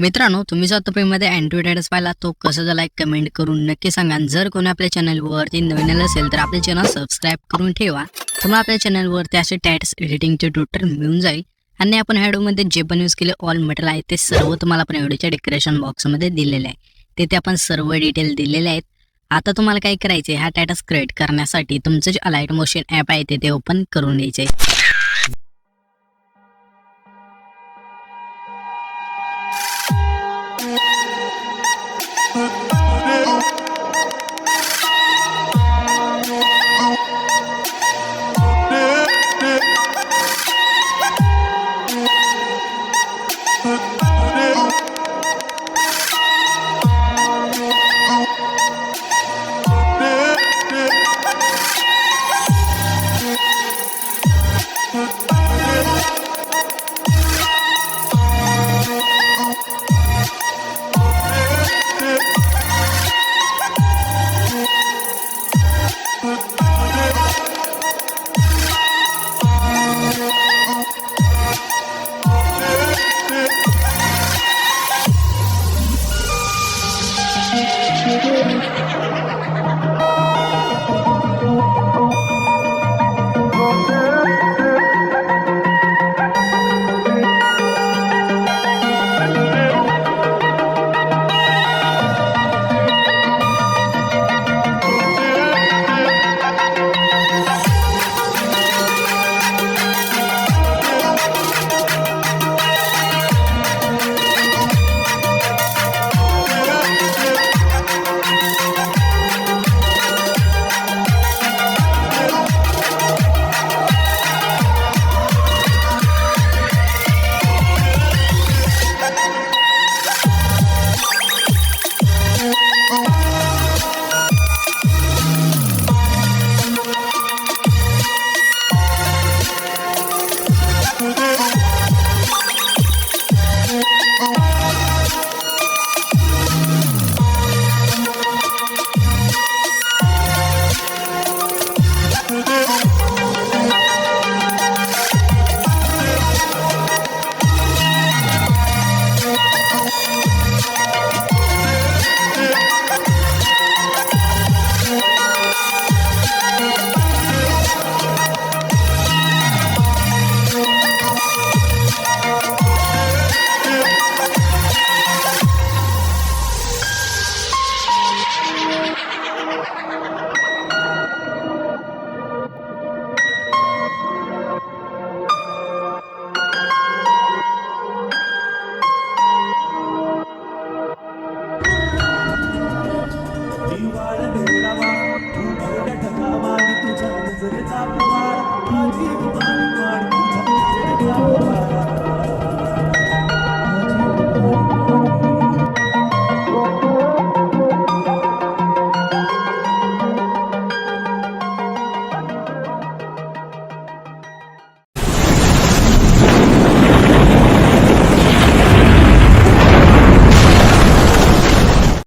मित्रांनो, तुम्ही जर टॉपिकमध्ये अँड्रॉइड ॲड्स पाहिला तो कसा झाला एक कमेंट करून नक्की सांगा. जर कोणी आपल्या चॅनलवरती नवीन असेल तर आपले चॅनल सबस्क्राईब करून ठेवा. तुम्हाला आपल्या चॅनलवरती असे टॅट्स एडिटिंगचे ट्युटोरियल मिळून जाईल. आणि आपण व्हिडिओमध्ये जे पण यूज केले ऑल मटेरियल आहे ते सर्व तुम्हाला आपण व्हिडिओच्या डिस्क्रिप्शन बॉक्समध्ये दिलेले आहे. तिथे आपण सर्व डिटेल दिलेले आहेत. आता तुम्हाला काय करायचे, हा टॅटस क्रिएट करण्यासाठी तुमचं जे अलाइट मोशन ॲप आहे ते ओपन करून घ्यायचे.